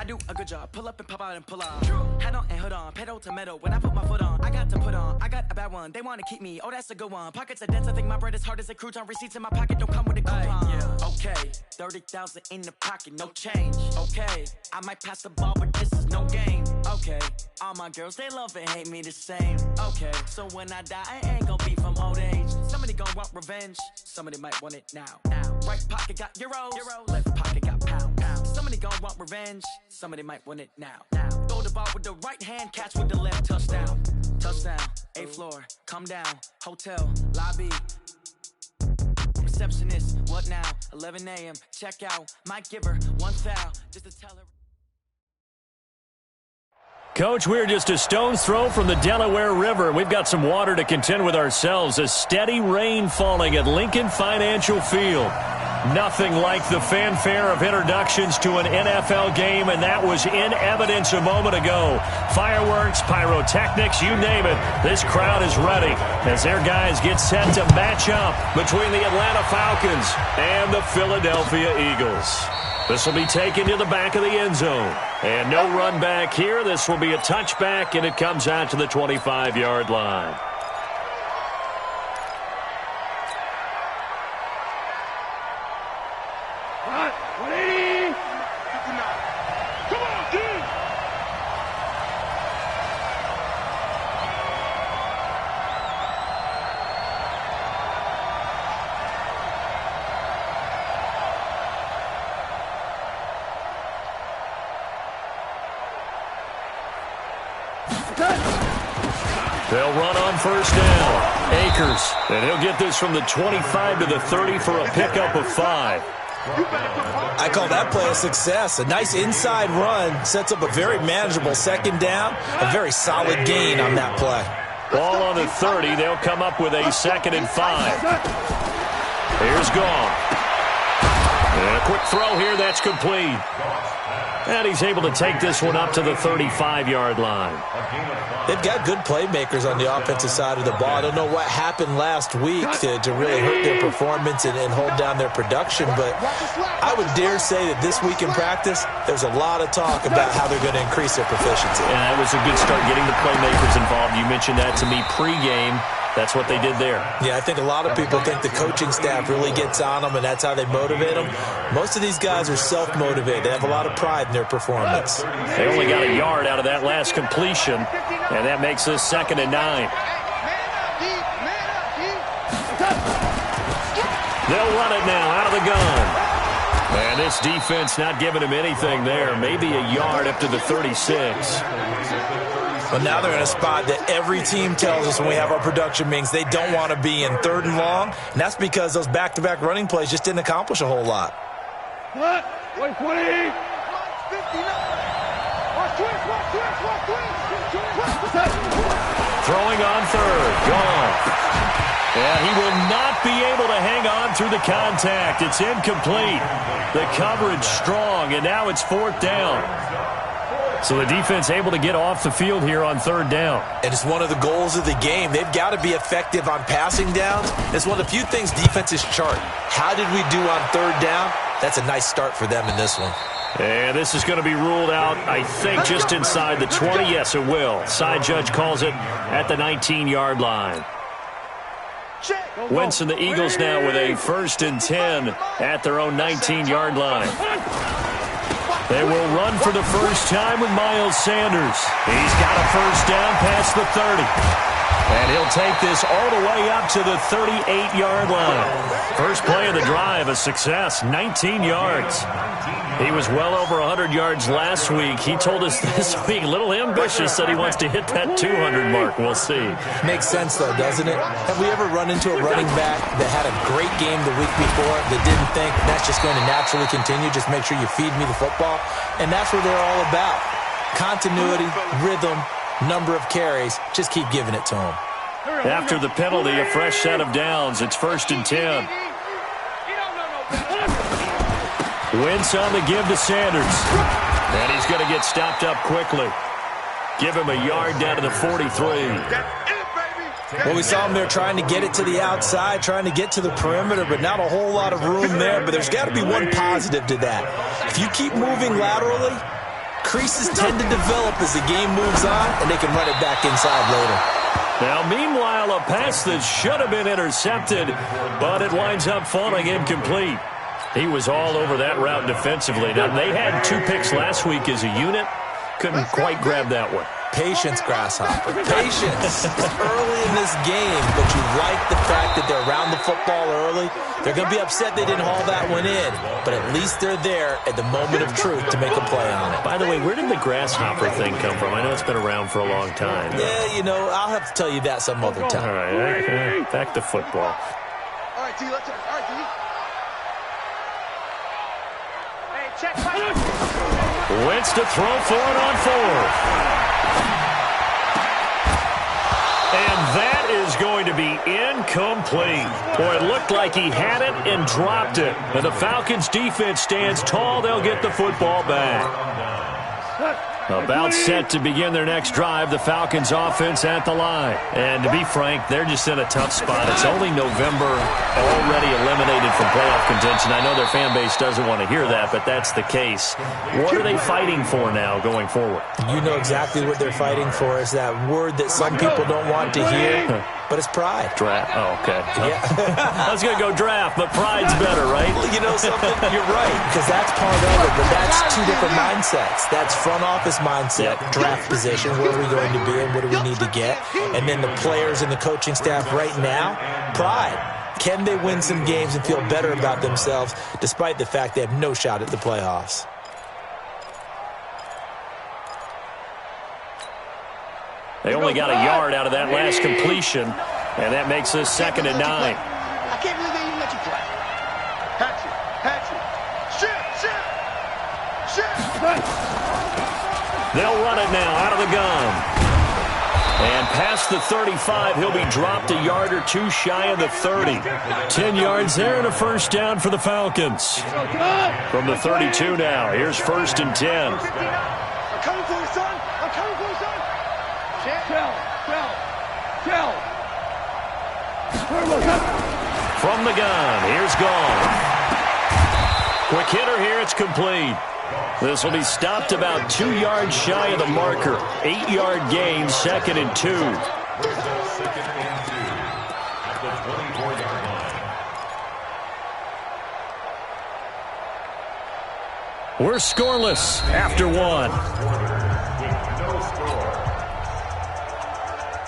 I do a good job. Pull up and pop out and pull out. Head on and hood on, pedal to metal. When I put my foot on, I got to put on. I got a bad one. They want to keep me. Oh, that's a good one. Pockets are dense. I think my bread is hard as a crouton. Receipts in my pocket don't come with a coupon. Yeah. Okay, 30,000 in the pocket, no change. Okay, I might pass the ball, but this is no game. Okay, all my girls they love and hate me the same. Okay, so when I die, I ain't gonna be from old age. Somebody gonna want revenge. Somebody might want it now. Right pocket got euros. Left pocket got pound. Somebody gonna want revenge. Somebody might want it now. Throw the ball with the right hand, catch with the left. Touchdown. Touchdown. 8th floor. Come down. Hotel. Lobby. Receptionist. What now? 11 a.m. Check out. Might give her one foul just to tell her. Coach, we're just a stone's throw from the Delaware River. We've got some water to contend with ourselves. A steady rain falling at Lincoln Financial Field. Nothing like the fanfare of introductions to an NFL game, and that was in evidence a moment ago. Fireworks, pyrotechnics, you name it. This crowd is ready as their guys get set to match up between the Atlanta Falcons and the Philadelphia Eagles. This will be taken to the back of the end zone. And no run back here. This will be a touchback, and it comes out to the 25-yard line. They'll run on first down. Akers, and he'll get this from the 25 to the 30 for a pickup of 5. I call that play a success. A nice inside run sets up a very manageable second down. A very solid gain on that play. Ball on the 30. They'll come up with a 2nd and 5. Here's Gone. And a quick throw here. That's complete. And he's able to take this one up to the 35-yard line. They've got good playmakers on the offensive side of the ball. I don't know what happened last week to really hurt their performance and hold down their production, but I would dare say that this week in practice, there's a lot of talk about how they're going to increase their proficiency. And that was a good start getting the playmakers involved. You mentioned that to me pregame. That's what they did there. Yeah, I think a lot of people think the coaching staff really gets on them, and that's how they motivate them. Most of these guys are self-motivated. They have a lot of pride in their performance. They only got a yard out of that last completion, and that makes this 2nd and 9. They'll run it now out of the gun. And this defense not giving him anything there. Maybe a yard up to the 36. But now they're in a spot that every team tells us when we have our production meetings they don't want to be in, 3rd and long. And that's because those back-to-back running plays just didn't accomplish a whole lot. What? 120. Throwing on 3rd. Gone. And he will not be able to hang on through the contact. It's incomplete. The coverage strong, and now it's 4th down. So the defense able to get off the field here on 3rd down. And it's one of the goals of the game. They've got to be effective on passing downs. It's one of the few things defenses chart. How did we do on 3rd down? That's a nice start for them in this one. And this is going to be ruled out, I think, just inside the 20. Yes, it will. Side judge calls it at the 19-yard line. Wentz and the Eagles now with a 1st and 10 at their own 19-yard line. They will run for the first time with Miles Sanders. He's got a first down past the 30. And he'll take this all the way up to the 38-yard line. First play of the drive, a success, 19 yards. He was well over 100 yards last week. He told us this week, a little ambitious, that he wants to hit that 200 mark. We'll see. Makes sense, though, doesn't it? Have we ever run into a running back that had a great game the week before that didn't think that's just going to naturally continue? Just make sure you feed me the football. And that's what they're all about. Continuity, rhythm, number of carries. Just keep giving it to them. After the penalty, a fresh set of downs. It's 1st and 10. Wentz on the give to Sanders. And he's going to get stopped up quickly. Give him a yard down to the 43. Well, we saw him there trying to get it to the outside, trying to get to the perimeter, but not a whole lot of room there. But there's got to be one positive to that. If you keep moving laterally, Creases tend to develop as the game moves on, and they can run it back inside later. Now, meanwhile, a pass that should have been intercepted, but it winds up falling incomplete. He was all over that route defensively. Now, they had 2 picks last week as a unit. Couldn't quite grab that one. Patience, Grasshopper. Patience. It's early in this game, but you like the fact that they're around the football early. They're going to be upset they didn't haul that one in, but at least they're there at the moment of truth to make a play on it. By the way, where did the grasshopper thing come from? I know it's been around for a long time. Yeah, you know, I'll have to tell you that some other time. All right, back to football. All right, T, let's go. All right, T. Hey, check. Wentz to throw for it on 4th. And that is going to be incomplete. Boy, it looked like he had it and dropped it. And the Falcons defense stands tall. They'll get the football back. About set to begin their next drive, the Falcons offense at the line. And to be frank, they're just in a tough spot. It's only November, already eliminated from playoff contention. I know their fan base doesn't want to hear that, but that's the case. What are they fighting for now going forward? You know exactly what they're fighting for. Is that word that some people don't want to hear, but it's pride. Draft. Oh, okay. Yeah. I was going to go draft, but pride's better, right? Well, you know something? You're right, because that's part of it, but that's 2 different mindsets. That's front office mindset, draft position, where are we going to be and what do we need to get? And then the players and the coaching staff right now, pride. Can they win some games and feel better about themselves despite the fact they have no shot at the playoffs? They only got a yard out of that last completion, and that makes this 2nd and 9. I can't believe they even let you play. Hatchet. Shit. They'll run it now out of the gun. And past the 35, he'll be dropped a yard or 2 shy of the 30. 10 yards there and a first down for the Falcons. From the 32 now, here's 1st and 10. I'm coming for you, son. I'm coming for you, son. Tell. From the gun, here's Gone. Quick hitter here, it's complete. This will be stopped about 2 yards shy of the marker. 8-yard gain, 2nd and 2. We're scoreless after 1.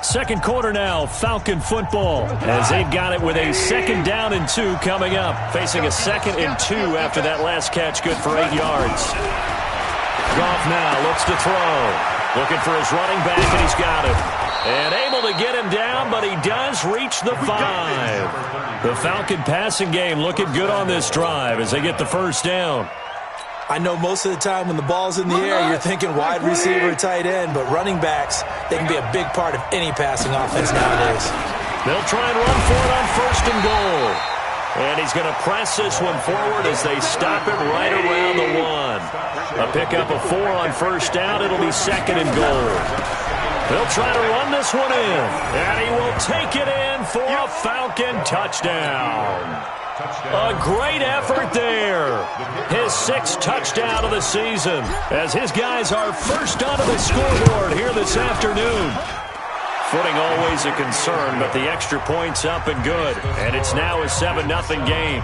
Second quarter now, Falcon football, as they've got it with a 2nd down and 2 coming up. Facing a 2nd and 2 after that last catch, good for 8 yards. Goff now looks to throw. Looking for his running back, and he's got him. And able to get him down, but he does reach the 5. The Falcon passing game looking good on this drive as they get the first down. I know most of the time when the ball's in the air, you're thinking wide receiver, tight end, but running backs, they can be a big part of any passing offense nowadays. They'll try and run for it on 1st and goal. And he's going to press this one forward as they stop it right around the 1. A pickup of 4 on 1st down. It'll be 2nd and goal. They'll try to run this one in. And he will take it in for a Falcon touchdown. A great effort there. His 6th touchdown of the season as his guys are first onto the scoreboard here this afternoon. Footing always a concern, but the extra point's up and good. And it's now a 7-0 game.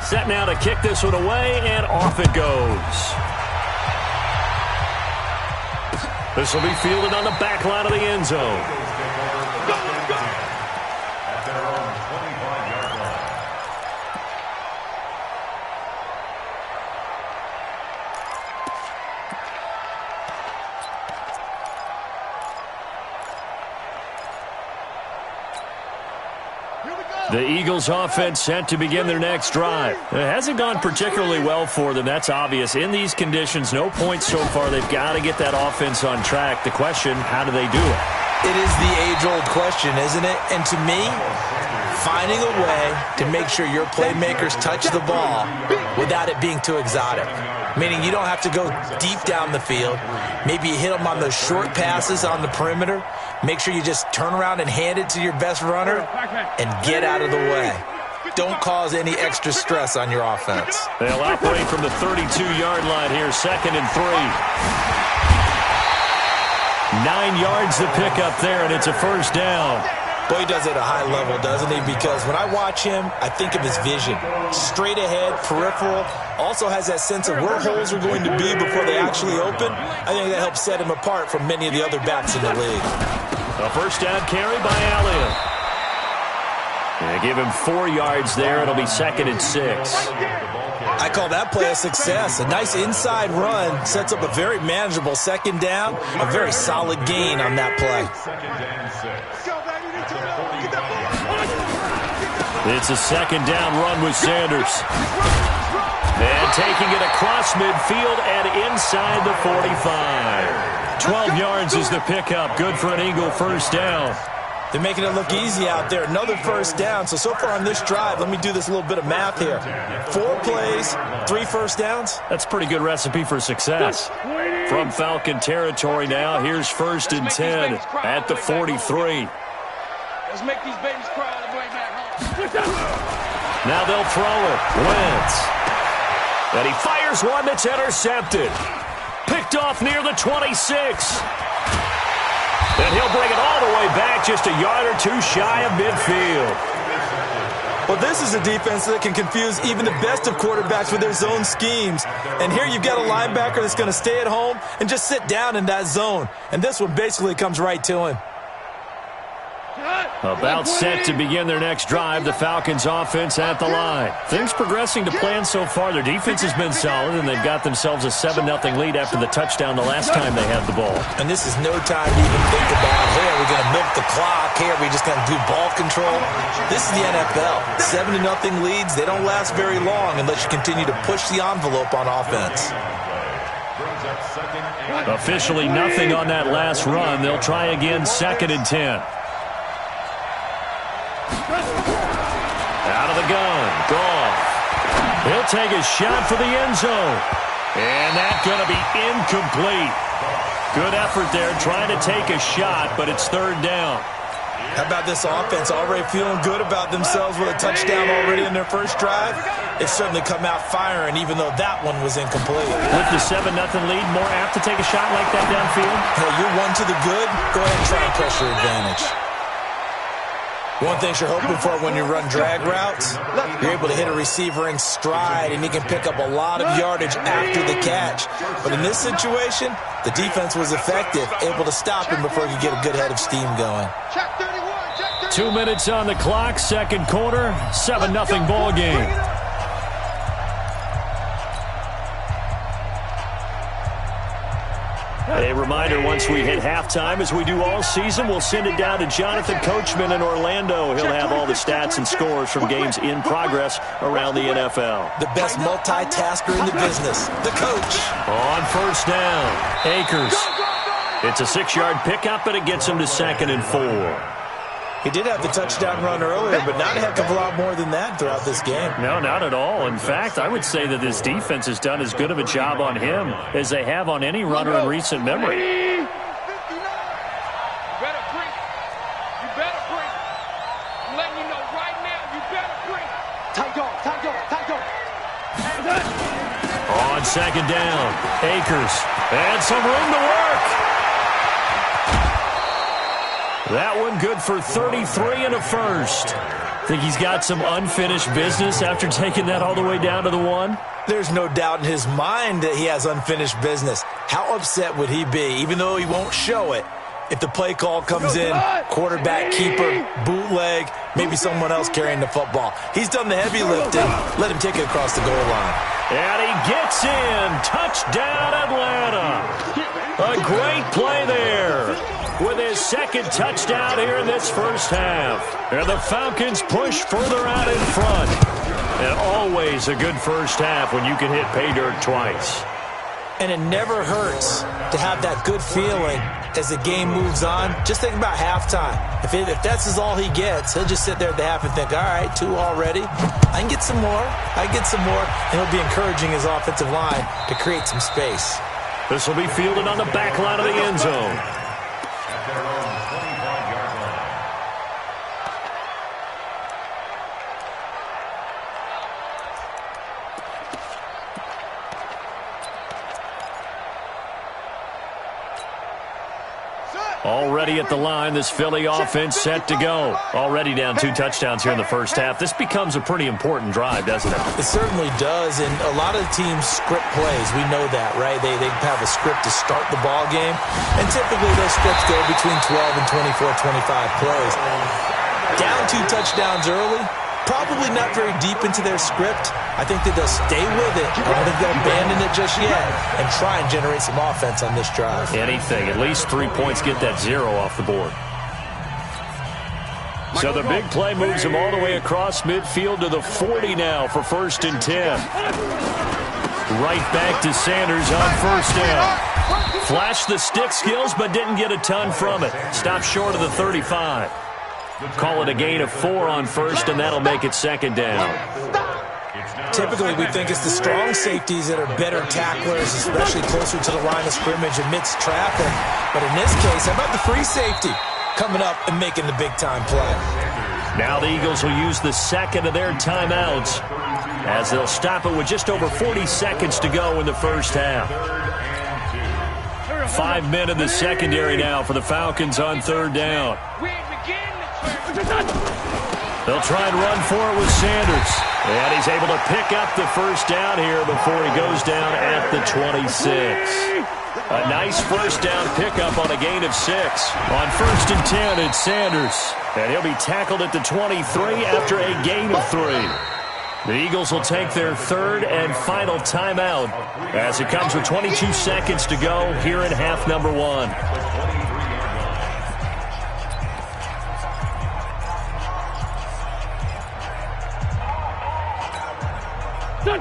Set now to kick this one away, and off it goes. This will be fielded on the back line of the end zone. The Eagles offense set to begin their next drive. It hasn't gone particularly well for them, that's obvious. In these conditions, no points so far. They've got to get that offense on track. The question, how do they do it? It is the age-old question, isn't it? And to me, finding a way to make sure your playmakers touch the ball without it being too exotic. Meaning you don't have to go deep down the field. Maybe you hit them on those short passes on the perimeter. Make sure you just turn around and hand it to your best runner and get out of the way. don't cause any extra stress on your offense. They'll operate from the 32-yard line here, 2nd and 3. 9 yards to pick up there, and it's a first down. Boy, he does it at a high level, doesn't he? Because when I watch him, I think of his vision. Straight ahead, peripheral. Also has that sense of where holes are going to be before they actually open. I think that helps set him apart from many of the other backs in the league. A first down carry by Elliott. They give him 4 yards there. It'll be 2nd and 6. I call that play a success. A nice inside run sets up a very manageable 2nd down. A very solid gain on that play. It's a 2nd down run with Sanders. And taking it across midfield and inside the 45. 12 yards is the pickup. Good for an Eagle first down. They're making it look easy out there. Another first down. So far on this drive, let me do this little bit of math here. 4 plays, 3 first downs. That's a pretty good recipe for success. From Falcon territory now, here's 1st and 10 at the 43. Let's make these babies cry on the way back home. Now they'll throw it. Wentz. And he fires one that's intercepted. Picked off near the 26. And he'll bring it all the way back just a yard or 2 shy of midfield. Well, this is a defense that can confuse even the best of quarterbacks with their zone schemes. And here you've got a linebacker that's going to stay at home and just sit down in that zone. And this one basically comes right to him. About set to begin their next drive, the Falcons offense at the line. Things progressing to plan so far. Their defense has been solid, and they've got themselves a 7-0 lead after the touchdown the last time they had the ball. And this is no time to even think about, hey, are we going to milk the clock? Hey, are we just going to do ball control? This is the NFL. 7-0 leads, they don't last very long unless you continue to push the envelope on offense. Officially nothing on that last run. They'll try again, 2nd and 10. Out of the gun, Goff. He'll take a shot for the end zone. And that's going to be incomplete. Good effort there trying to take a shot, but it's 3rd down. How about this offense already feeling good about themselves with a touchdown already in their first drive? It's certainly come out firing, even though that one was incomplete. With the 7-0 lead, more apt to take a shot like that downfield? Hey, you're one to the good. Go ahead and try and press your advantage. One thing you're hoping for when you run drag routes, you're able to hit a receiver in stride, and he can pick up a lot of yardage after the catch. But in this situation, the defense was effective, able to stop him before he could get a good head of steam going. 2 minutes on the clock, 2nd quarter, 7-0 ball game. A reminder, once we hit halftime, as we do all season, we'll send it down to Jonathan Coachman in Orlando. He'll have all the stats and scores from games in progress around the NFL. The best multitasker in the business, the coach. On first down, Akers. It's a 6-yard pickup, but it gets him to 2nd and 4. He did have the touchdown run earlier, but not a heck of a lot more than that throughout this game. No, not at all. In fact, I would say that this defense has done as good of a job on him as they have on any runner in recent memory. You better bring. You better bring. I'm letting you know right now, you better bring. Tight dog, tight dog, tight dog. On 2nd down, Akers. And some room to work. That one good for 33 and a first. Think he's got some unfinished business after taking that all the way down to the 1? There's no doubt in his mind that he has unfinished business. How upset would he be, even though he won't show it, if the play call comes in, quarterback, keeper, bootleg, maybe someone else carrying the football. He's done the heavy lifting. Let him take it across the goal line. And he gets in. Touchdown, Atlanta. A great play there with his 2nd touchdown here in this first half. And the Falcons push further out in front. And always a good first half when you can hit pay dirt twice. And it never hurts to have that good feeling as the game moves on. Just think about halftime. If that's all he gets, he'll just sit there at the half and think, all right, 2 already. I can get some more. I can get some more. And he'll be encouraging his offensive line to create some space. This will be fielded on the back line of the end zone. Already at the line, this Philly offense set to go. Already down 2 touchdowns here in the first half. This becomes a pretty important drive, doesn't it? It certainly does, and a lot of the teams script plays. We know that, right? They have a script to start the ball game, and typically those scripts go between 12 and 24, 25 plays. Down 2 touchdowns early, probably not very deep into their script. I think that they'll stay with it. I don't think they'll abandon it just yet and try and generate some offense on this drive. Anything. At least 3 points, get that 0 off the board. So the big play moves them all the way across midfield to the 40 now for 1st and 10. Right back to Sanders on 1st down. Flashed the stick skills, but didn't get a ton from it. Stopped short of the 35. Call it a gain of 4 on 1st, and that'll make it 2nd down. Typically, we think it's the strong safeties that are better tacklers, especially closer to the line of scrimmage amidst traffic. But in this case, how about the free safety coming up and making the big-time play? Now the Eagles will use the 2nd of their timeouts as they'll stop it with just over 40 seconds to go in the first half. 5 men in the secondary now for the Falcons on 3rd down. They'll try and run for it with Sanders. And he's able to pick up the 1st down here before he goes down at the 26. A nice 1st down pickup on a gain of 6. On 1st and 10, it's Sanders. And he'll be tackled at the 23 after a gain of 3. The Eagles will take their 3rd and final timeout as it comes with 22 seconds to go here in half number 1.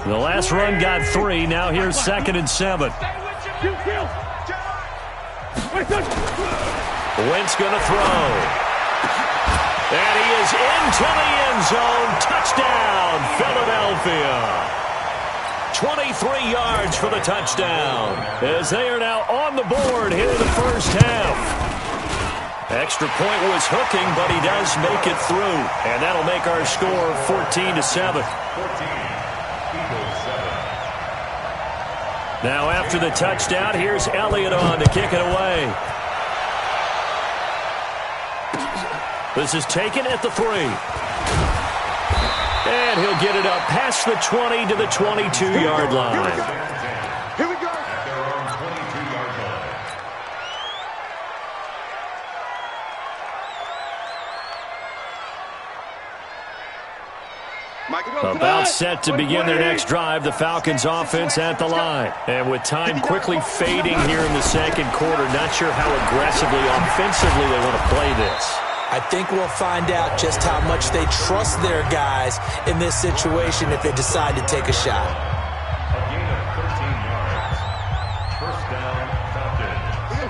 The last run got 3. Now here's 2nd and 7. Wentz going to throw. And he is into the end zone. Touchdown, Philadelphia. 23 yards for the touchdown as they are now on the board here in the first half. Extra point was hooking, but he does make it through. And that'll make our score 14-7. Now after the touchdown, here's Elliott on to kick it away. This is taken at the 3. And he'll get it up past the 20 to the 22-yard line. About set to begin their next drive, the Falcons offense at the line. And with time quickly fading here in the 2nd quarter, not sure how aggressively, offensively they want to play this. I think we'll find out just how much they trust their guys in this situation if they decide to take a shot.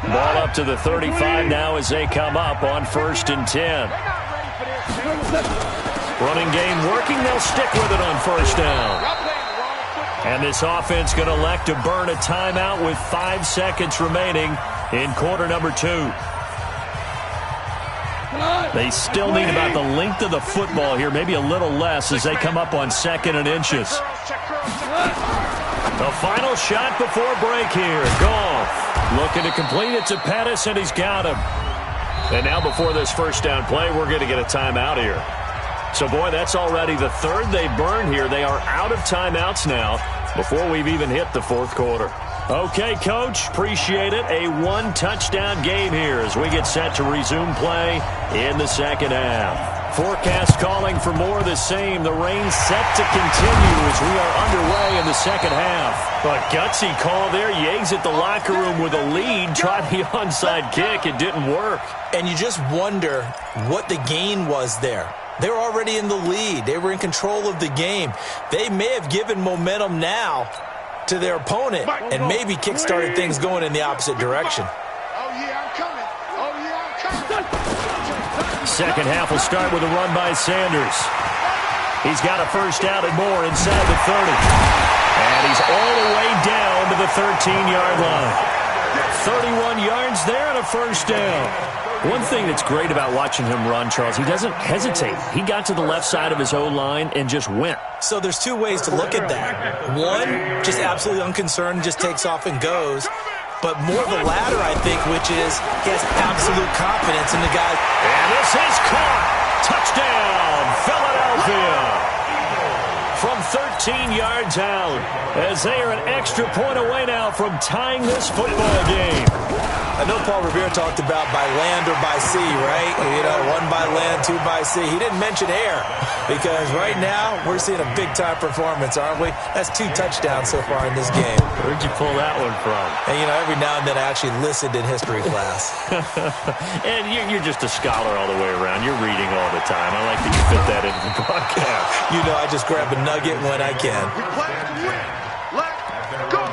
Ball up to the 35 now as they come up on 1st and 10. Running game working. They'll stick with it on 1st down. And this offense going to elect to burn a timeout with 5 seconds remaining in quarter number 2. They still need about the length of the football here, maybe a little less as they come up on 2nd and inches. The final shot before break here. Goff looking to complete it to Pettis, and he's got him. And now before this 1st down play, we're going to get a timeout here. So, boy, that's already the 3rd they burned here. They are out of timeouts now before we've even hit the 4th quarter. Okay, Coach, appreciate it. A 1-touchdown game here as we get set to resume play in the 2nd half. Forecast calling for more of the same. The rain set to continue as we are underway in the 2nd half. But gutsy call there. Yates at the locker room with a lead. Tried the onside kick. It didn't work. And you just wonder what the gain was there. They were already in the lead. They were in control of the game. They may have given momentum now to their opponent and maybe kick-started things going in the opposite direction. Oh, yeah, I'm coming. Oh, yeah, I'm coming. 2nd half will start with a run by Sanders. He's got a 1st down and more inside the 30. And he's all the way down to the 13-yard line. 31 yards there and a 1st down. One thing that's great about watching him run, Charles, he doesn't hesitate. He got to the left side of his O-line and just went. So there's 2 ways to look at that. One, just absolutely unconcerned, just takes off and goes. but more the latter, I think, which is he has absolute confidence in the guy. And this is caught. Touchdown, Philadelphia. From 13 yards out, as they are an extra point away now from tying this football game. I know Paul Revere talked about by land or by sea, right? You know, one by land, two by sea. He didn't mention air because right now we're seeing a big-time performance, aren't we? That's 2 touchdowns so far in this game. Where'd you pull that one from? And, you know, every now and then I actually listened in history class. And you're just a scholar all the way around. You're reading all the time. I like that you fit that into the broadcast. You know, I just grab a nugget when I can. We play to win. Let's go.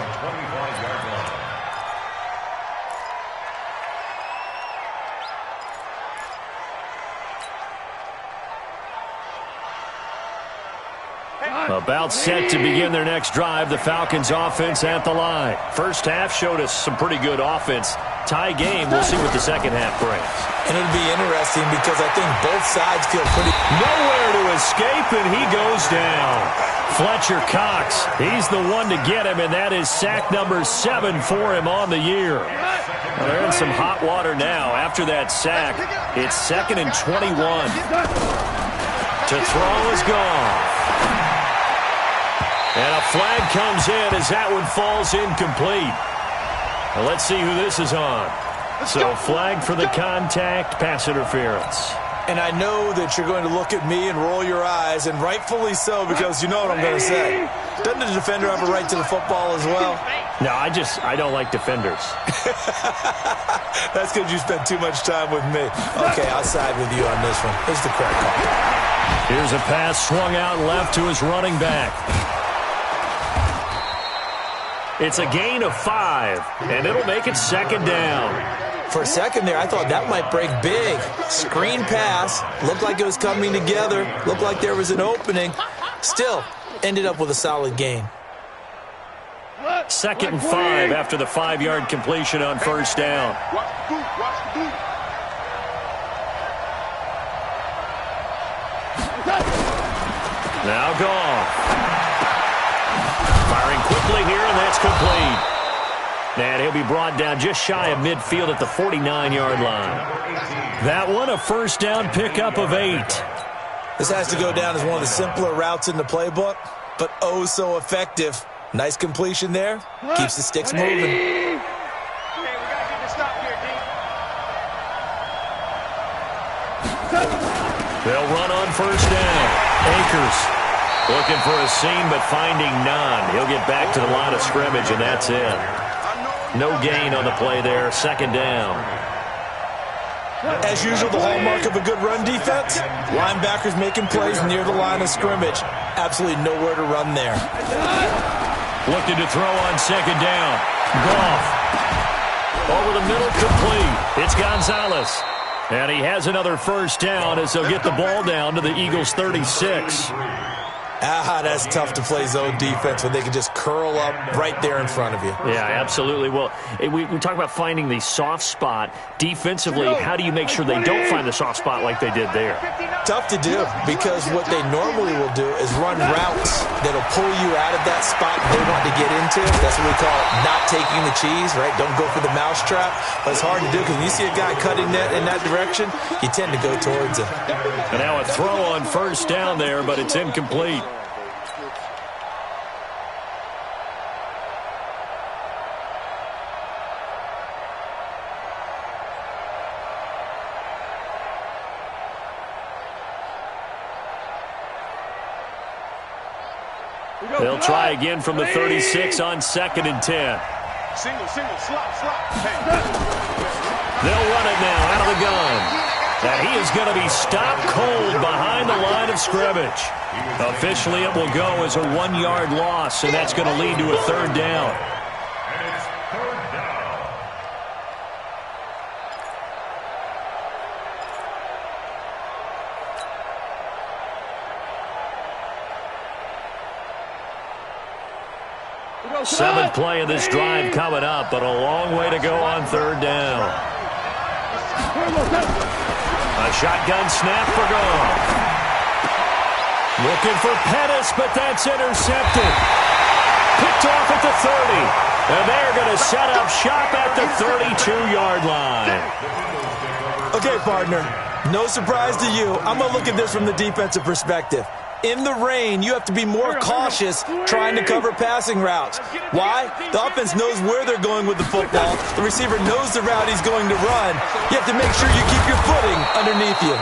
About set to begin their next drive, the Falcons offense at the line. First half showed us some pretty good offense. Tie game, we'll see what the second half brings. And it'll be interesting because I think both sides feel pretty... Nowhere to escape, and he goes down. Fletcher Cox, he's the one to get him, and that is sack number 7 for him on the year. Well, they're in some hot water now. After that sack, it's 2nd and 21. To throw is gone. And a flag comes in as that one falls incomplete. Well, let's see who this is on. So flag for the contact, pass interference. And I know that you're going to look at me and roll your eyes, and rightfully so, because you know what I'm going to say. Doesn't the defender have a right to the football as well? No, I don't like defenders. That's because you spend too much time with me. Okay, I'll side with you on this one. Here's the correct call. Here's a pass swung out left to his running back. It's a gain of 5, and it'll make it 2nd down. For a second there, I thought that might break big. Screen pass. Looked like it was coming together. Looked like there was an opening. Still, ended up with a solid gain. 2nd and 5 after the 5-yard completion on first down. Watch the boot. Watch the boot. Now gone. Firing quickly here, and that's complete. And he'll be brought down just shy of midfield at the 49-yard line. That one, a first down pickup of 8. This has to go down as one of the simpler routes in the playbook, but oh so effective. Nice completion there. Keeps the sticks moving. Hey, we got to get this stop here, D. They'll run on first down. Akers looking for a seam, but finding none. He'll get back to the line of scrimmage, and that's it. No gain on the play there. 2nd down. As usual, the hallmark of a good run defense, linebackers making plays near the line of scrimmage. Absolutely nowhere to run there. Looking to throw on 2nd down. Goff. Over the middle, complete. It's Gonzalez. And he has another first down as they'll get the ball down to the Eagles' 36. That's tough to play zone defense when they can just curl up right there in front of you. Yeah, absolutely. Well, we talk about finding the soft spot. Defensively, how do you make sure they don't find the soft spot like they did there? Tough to do because what they normally will do is run routes that'll pull you out of that spot they want to get into. That's what we call not taking the cheese, right? Don't go for the mousetrap. But it's hard to do because when you see a guy cutting net in that direction, you tend to go towards him. And now a throw on first down there, but it's incomplete. They'll try again from the 36 on 2nd and 10. Single, slop. Hey. They'll run it now out of the gun. And he is going to be stopped cold behind the line of scrimmage. Officially, it will go as a 1-yard loss, and that's going to lead to a 3rd down. Seventh play of this drive coming up, but a long way to go on 3rd down. A shotgun snap for Goff. Looking for Pettis, but that's intercepted. Picked off at the 30. And they're going to set up shop at the 32-yard line. Okay, partner, no surprise to you. I'm going to look at this from the defensive perspective. In the rain, you have to be more cautious trying to cover passing routes. Why? The offense knows where they're going with the football. The receiver knows the route he's going to run. You have to make sure you keep your footing underneath you.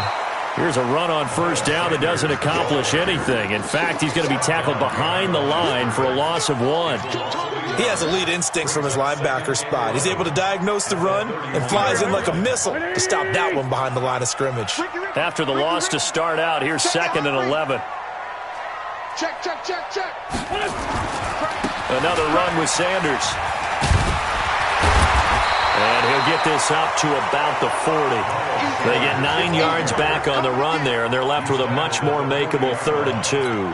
Here's a run on first down that doesn't accomplish anything. In fact, he's going to be tackled behind the line for a loss of 1. He has elite instincts from his linebacker spot. He's able to diagnose the run and flies in like a missile to stop that one behind the line of scrimmage. After the loss to start out, here's 2nd and 11. Check, check, check, check. Another run with Sanders. And he'll get this up to about the 40. They get 9 yards back on the run there, and they're left with a much more makeable 3rd and 2.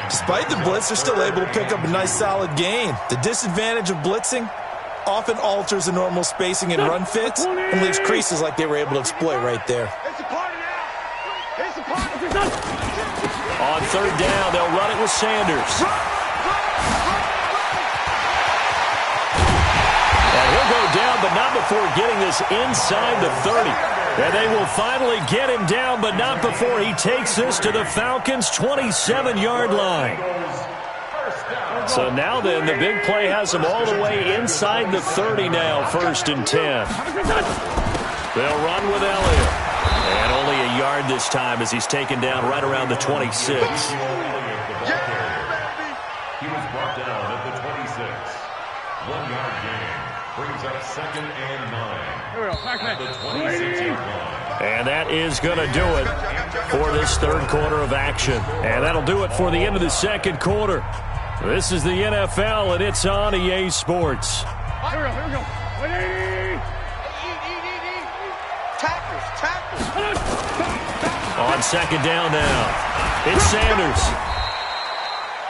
Despite the blitz, they're still able to pick up a nice solid gain. The disadvantage of blitzing often alters the normal spacing and run fits and leaves creases like they were able to exploit right there. It's a party now. It's a party. On 3rd down, they'll run it with Sanders. And he'll go down, but not before getting this inside the 30. And they will finally get him down, but not before he takes this to the Falcons' 27-yard line. So now then, the big play has him all the way inside the 30 now, 1st and 10. They'll run with Elliott. And only a yard this time as he's taken down right around the 26. Yeah, baby. He was brought down at the 26. 1-yard gain brings up 2nd and 9 at the 26-yard line. And that is going to do it for this 3rd quarter of action. And that'll do it for the end of the 2nd quarter. This is the NFL, and it's on EA Sports. Here we go. On 2nd down now, it's Sanders.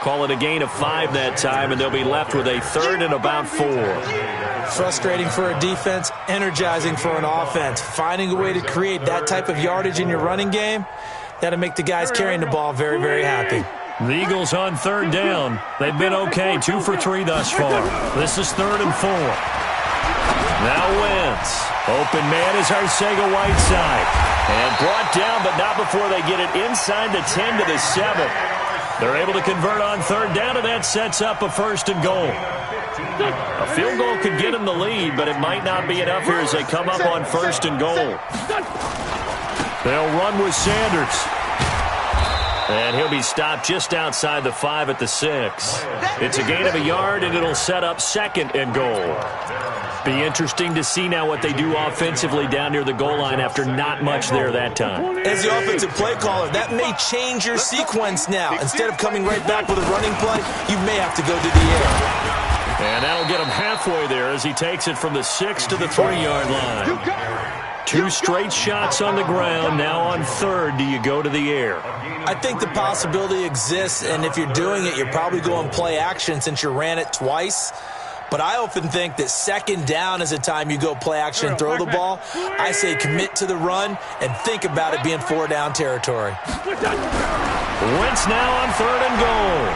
Call it a gain of 5 that time, and they'll be left with a 3rd and about 4. Frustrating for a defense, energizing for an offense. Finding a way to create that type of yardage in your running game, that'll make the guys carrying the ball very, very happy. The Eagles on 3rd down. They've been okay, 2 for 3 thus far. This is 3rd and 4. Now Wentz. Open man is Arcega-Whiteside. And brought down, but not before they get it inside the 10 to the 7. They're able to convert on 3rd down, and that sets up a 1st and goal. A field goal could get them the lead, but it might not be enough here as they come up on 1st and goal. They'll run with Sanders. And he'll be stopped just outside the 5 at the 6. It's a gain of a yard, and it'll set up 2nd and goal. Be interesting to see now what they do offensively down near the goal line after not much there that time. As the offensive play caller, that may change your sequence now. Instead of coming right back with a running play, you may have to go to the air. And that'll get him halfway there as he takes it from the 6 to the 3-yard line. 2 straight shots on the ground. Now on 3rd, do you go to the air? I think the possibility exists, and if you're doing it, you're probably going play action since you ran it twice. But I often think that 2nd down is a time you go play action and throw the ball. I say commit to the run and think about it being 4-down territory. Wentz now on 3rd and goal.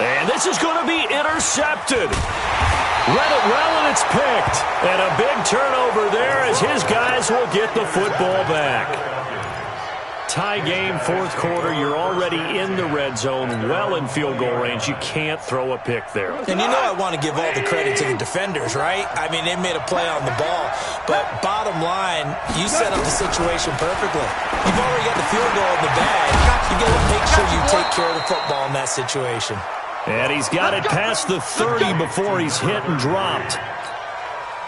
And this is going to be intercepted. Read it well, and it's picked. And a big turnover there as his guys will get the football back. Tie game, 4th quarter. You're already in the red zone, well in field goal range. You can't throw a pick there. And you know I want to give all the credit to the defenders, right? I mean, they made a play on the ball. But bottom line, you set up the situation perfectly. You've already got the field goal in the bag. You got to make sure you take care of the football in that situation. And he's got it past the 30 before he's hit and dropped.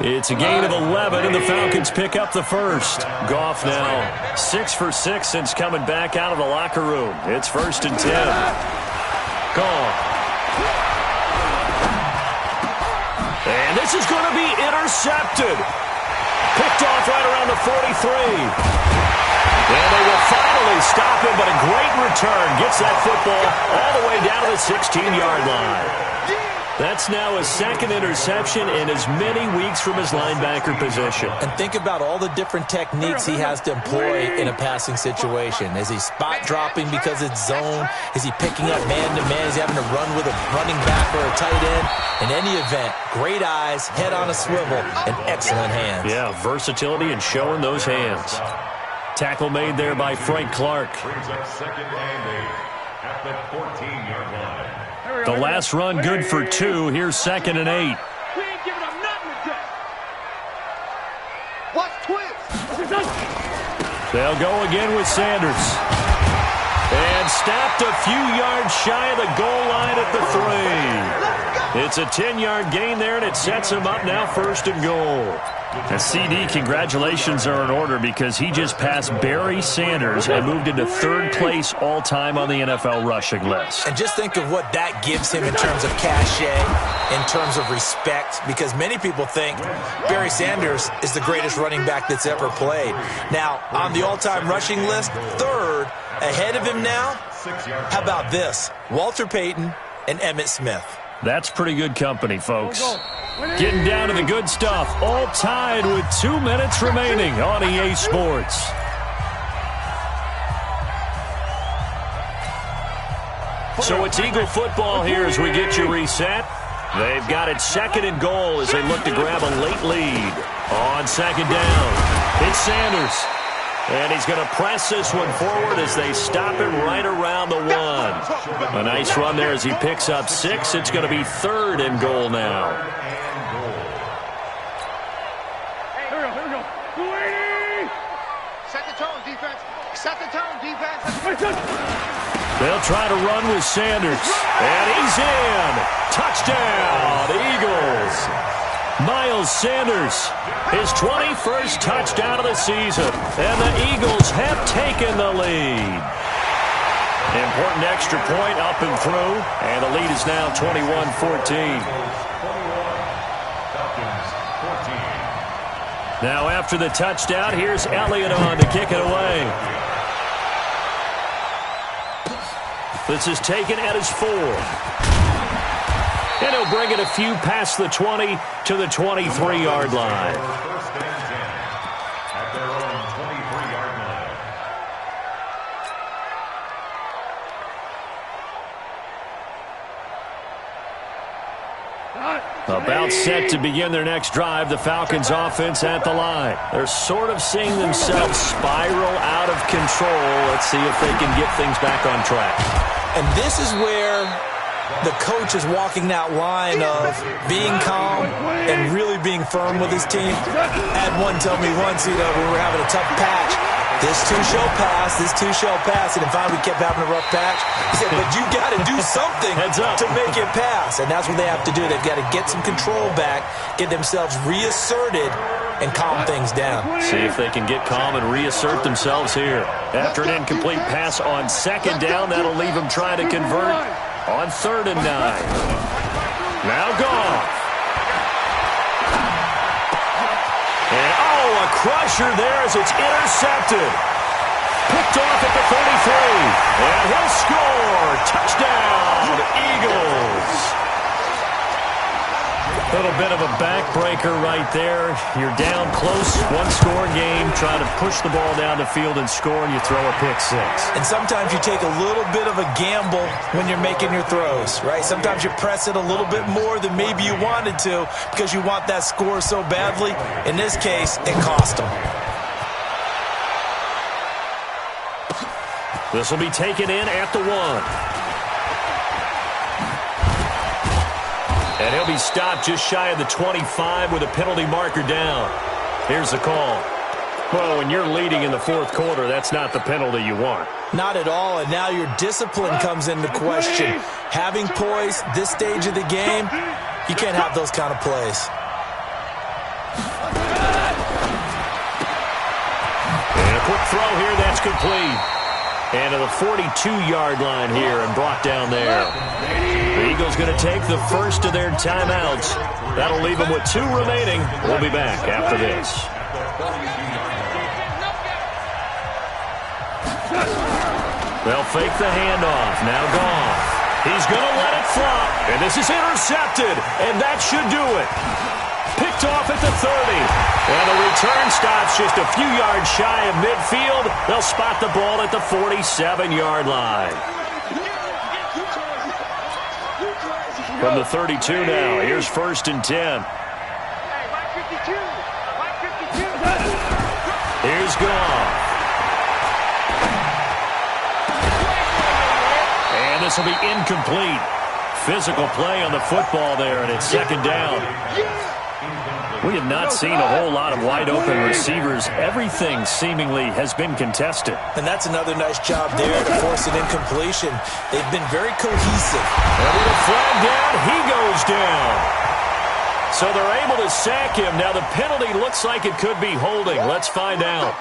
It's a gain of 11, and the Falcons pick up the 1st. Goff now 6 for 6 since coming back out of the locker room. It's 1st and 10. Goff. And this is going to be intercepted. Picked off right around the 43. And they will finally stop him, but a great return. Gets that football all the way down to the 16-yard line. That's now his second interception in as many weeks from his linebacker position. And think about all the different techniques he has to employ in a passing situation. Is he spot dropping because it's zone? Is he picking up man-to-man? Is he having to run with a running back or a tight end? In any event, great eyes, head on a swivel, and excellent hands. Yeah, versatility and showing those hands. Tackle made there by Frank Clark. Brings up 2nd and 8 at the 14-yard line. The last run good for 2. Here's 2nd and 8. We ain't giving up nothing today. Watch twist. They'll go again with Sanders. And stopped a few yards shy of the goal line at the 3. It's a 10-yard gain there, and it sets him up now 1st and goal. And CD, congratulations are in order because he just passed Barry Sanders and moved into 3rd place all-time on the NFL rushing list. And just think of what that gives him in terms of cachet, in terms of respect, because many people think Barry Sanders is the greatest running back that's ever played. Now, on the all-time rushing list, 3rd, ahead of him now, how about this? Walter Payton and Emmitt Smith. That's pretty good company, folks. Getting down to the good stuff, all tied with 2 minutes remaining on EA Sports. So it's Eagle football here as we get you reset. They've got it 2nd and goal as they look to grab a late lead. On 2nd down, it's Sanders. And he's going to press this one forward as they stop him right around the 1. A nice run there as he picks up 6. It's going to be 3rd and goal now. Here we go. Set the tone, defense. Set the tone, defense. They'll try to run with Sanders. And he's in. Touchdown, Eagles. Miles Sanders, his 21st touchdown of the season, and the Eagles have taken the lead. Important extra point up and through, and the lead is now 21-14. Now after the touchdown, here's Elliott on to kick it away. This is taken at his 4. And he'll bring it a few past the 20 to the 23-yard line. 1st and 10 at their own 23-yard line. About set to begin their next drive, the Falcons offense at the line. They're sort of seeing themselves spiral out of control. Let's see if they can get things back on track. And this is where the coach is walking that line of being calm and really being firm with his team. Had one tell me once, when we were having a tough patch, this too shall pass, this too shall pass. And finally we kept having a rough patch. He said, but you got to do something to make it pass. And that's what they have to do. They've got to get some control back, get themselves reasserted, and calm things down. See if they can get calm and reassert themselves here. After an incomplete pass on 2nd down, that'll leave them trying to convert on 3rd and 9. Now Goff. And a crusher there as it's intercepted. Picked off at the 33. And he'll score. Touchdown, Eagles. A little bit of a backbreaker right there. You're down close, one-score game, trying to push the ball down the field and score, and you throw a pick 6. And sometimes you take a little bit of a gamble when you're making your throws, right? Sometimes you press it a little bit more than maybe you wanted to because you want that score so badly. In this case, it cost them. This will be taken in at the 1. And he'll be stopped just shy of the 25 with a penalty marker down. Here's the call. Well, when you're leading in the 4th quarter, that's not the penalty you want. Not at all, and now your discipline comes into question. Having poise this stage of the game, you can't have those kind of plays. And a quick throw here, that's complete. And to the 42-yard line here and brought down there. The Eagles going to take the first of their timeouts. That'll leave them with 2 remaining. We'll be back after this. They'll fake the handoff. Now Goff. He's going to let it flop. And this is intercepted, and that should do it. Picked off at the 30. And the return stops just a few yards shy of midfield. They'll spot the ball at the 47-yard line. From the 32 now, here's 1st and 10. Here's Goff. And this will be incomplete. Physical play on the football there, and it's 2nd down. We have not seen a whole lot of wide-open receivers. Everything seemingly has been contested. And that's another nice job there to force an incompletion. They've been very cohesive. And with a flag down, he goes down. So they're able to sack him. Now the penalty looks like it could be holding. Let's find out.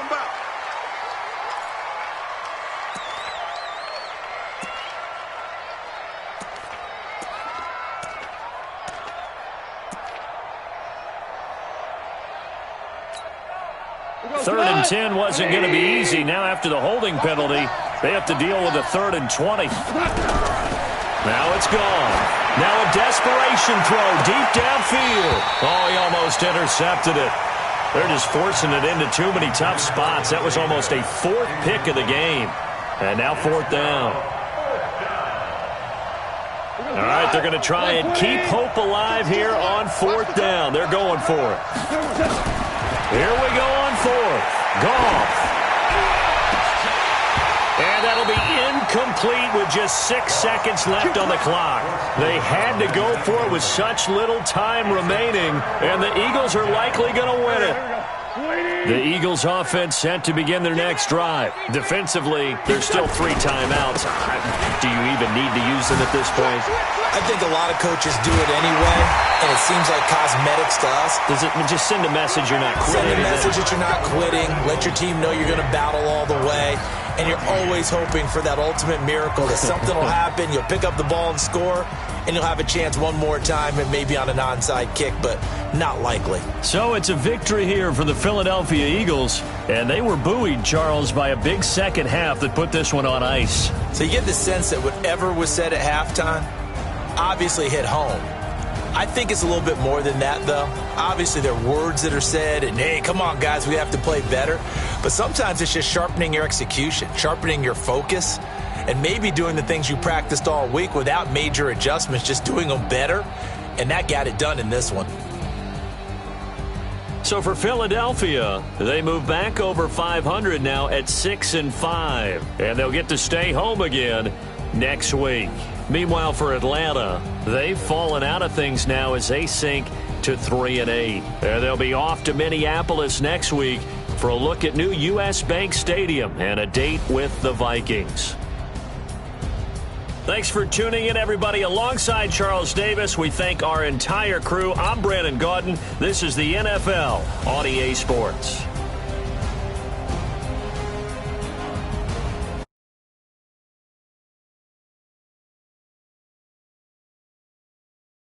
Third and 10 wasn't going to be easy. Now after the holding penalty, they have to deal with a 3rd and 20. Now it's gone. Now a desperation throw deep downfield. Oh, he almost intercepted it. They're just forcing it into too many tough spots. That was almost a 4th pick of the game. And now 4th down. All right, they're going to try and keep hope alive here on 4th down. They're going for it. Here we go on 4th. Goff. And that'll be incomplete with just 6 seconds left on the clock. They had to go for it with such little time remaining, and the Eagles are likely going to win it. The Eagles offense set to begin their next drive. Defensively, there's still 3 timeouts. Do you even need to use them at this point? I think a lot of coaches do it anyway, and it seems like cosmetics to us. Does it just send a message you're not quitting? Send a message that you're not quitting. Let your team know you're going to battle all the way. And you're always hoping for that ultimate miracle that something will happen. You'll pick up the ball and score, and you'll have a chance one more time and maybe on an onside kick, but not likely. So it's a victory here for the Philadelphia Eagles, and they were buoyed, Charles, by a big second half that put this one on ice. So you get the sense that whatever was said at halftime obviously hit home. I think it's a little bit more than that, though. Obviously, there are words that are said, and, hey, come on, guys, we have to play better. But sometimes it's just sharpening your execution, sharpening your focus, and maybe doing the things you practiced all week without major adjustments, just doing them better. And that got it done in this one. So for Philadelphia, they move back over 500 now at 6-5, and they'll get to stay home again next week. Meanwhile, for Atlanta, they've fallen out of things now as they sink to 3-8. And they'll be off to Minneapolis next week for a look at new U.S. Bank Stadium and a date with the Vikings. Thanks for tuning in, everybody. Alongside Charles Davis, we thank our entire crew. I'm Brandon Gaudin. This is the NFL on EA Sports.